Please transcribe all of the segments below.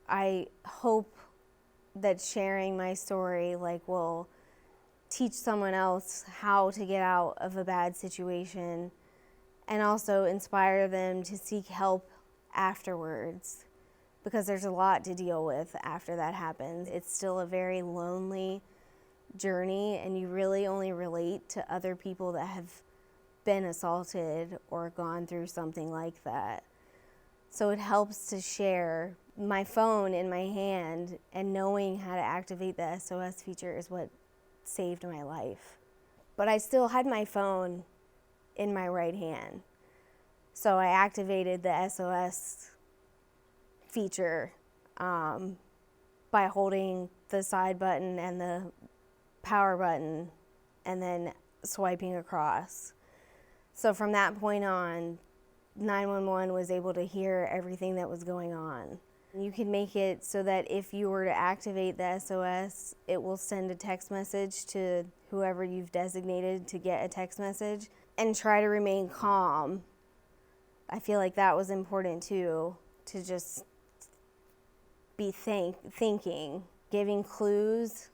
I hope that sharing my story will teach someone else how to get out of a bad situation and also inspire them to seek help afterwards, because there's a lot to deal with after that happens. It's still a very lonely journey, and you really only relate to other people that have been assaulted or gone through something like that. So it helps to share. My phone in my hand and knowing how to activate the SOS feature is what saved my life. But I still had my phone in my right hand. So I activated the SOS feature by holding the side button and the power button and then swiping across. So from that point on, 911 was able to hear everything that was going on. You can make it so that if you were to activate the SOS, it will send a text message to whoever you've designated to get a text message, and try to remain calm. I feel like that was important too, to just be thinking, giving clues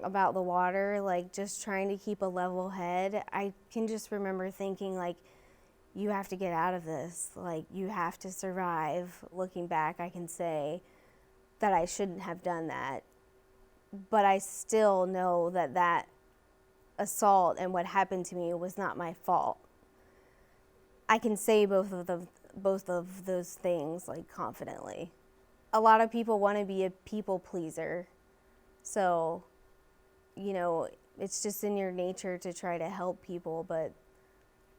about the water, just trying to keep a level head. I can just remember thinking, you have to get out of this. You have to survive. Looking back, I can say that I shouldn't have done that. But I still know that that assault and what happened to me was not my fault. I can say both of those things confidently. A lot of people want to be a people pleaser. So, it's just in your nature to try to help people, but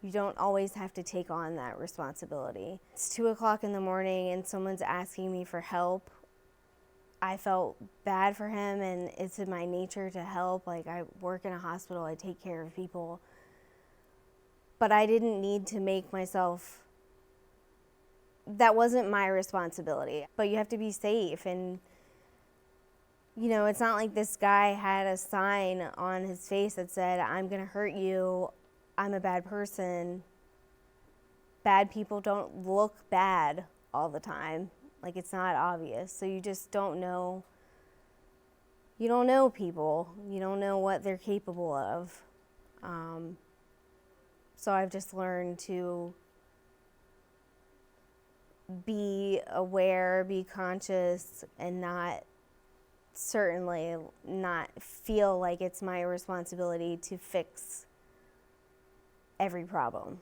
you don't always have to take on that responsibility. It's 2 o'clock in the morning and someone's asking me for help. I felt bad for him, and it's in my nature to help. I work in a hospital, I take care of people. But I didn't need to make myself, that wasn't my responsibility. But you have to be safe, and it's not like this guy had a sign on his face that said, "I'm gonna hurt you, I'm a bad person." Bad people don't look bad all the time. It's not obvious. So you just don't know. You don't know people. You don't know what they're capable of. So I've just learned to be aware, be conscious, and certainly not feel like it's my responsibility to fix every problem.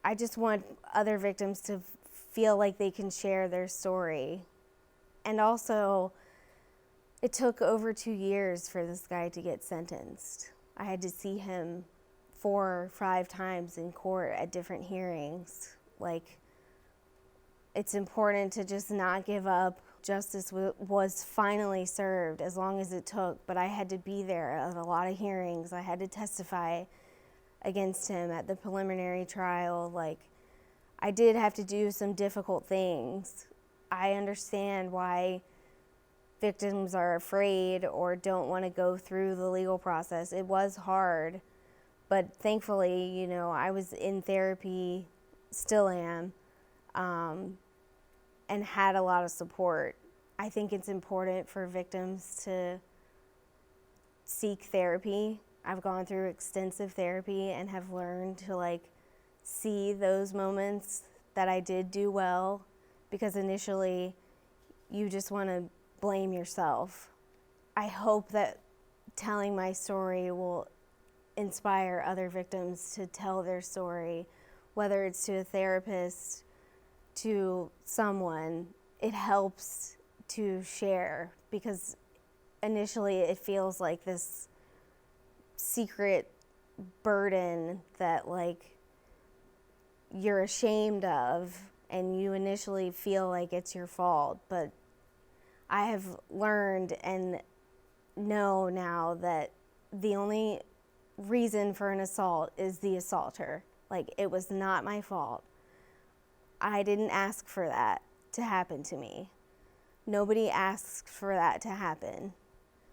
I just want other victims to feel like they can share their story. And also, it took over 2 years for this guy to get sentenced. I had to see him 4 or 5 times in court at different hearings. It's important to just not give up. Justice was finally served, as long as it took, but I had to be there at a lot of hearings. I had to testify against him at the preliminary trial. I did have to do some difficult things. I understand why victims are afraid or don't want to go through the legal process. It was hard, but thankfully, I was in therapy, still am, and had a lot of support. I think it's important for victims to seek therapy. I've gone through extensive therapy and have learned to see those moments that I did do well, because initially you just want to blame yourself. I hope that telling my story will inspire other victims to tell their story, whether it's to a therapist, to someone. It helps to share, because initially it feels like this secret burden that you're ashamed of, and you initially feel like it's your fault. But I have learned and know now that the only reason for an assault is the assaulter. It was not my fault. I didn't ask for that to happen to me. Nobody asks for that to happen.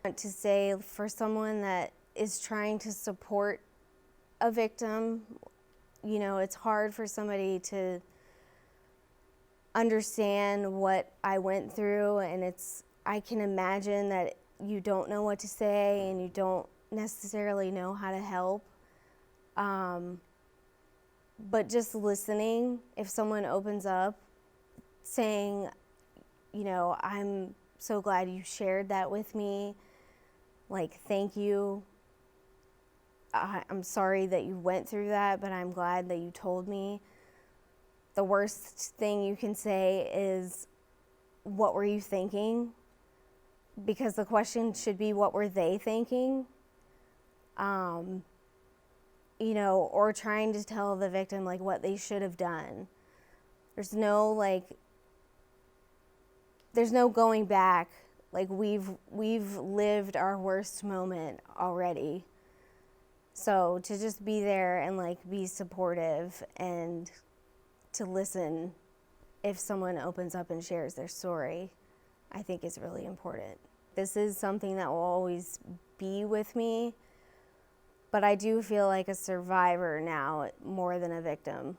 I want to say, for someone that is trying to support a victim, it's hard for somebody to understand what I went through, and I can imagine that you don't know what to say and you don't necessarily know how to help. But just listening, if someone opens up saying, I'm so glad you shared that with me, like, thank you. I'm sorry that you went through that, but I'm glad that you told me. The worst thing you can say is, what were you thinking? Because the question should be, what were they thinking? Or trying to tell the victim like what they should have done. There's no going back. Like, we've lived our worst moment already. So to just be there and like be supportive and to listen if someone opens up and shares their story, I think is really important. This is something that will always be with me, but I do feel like a survivor now more than a victim.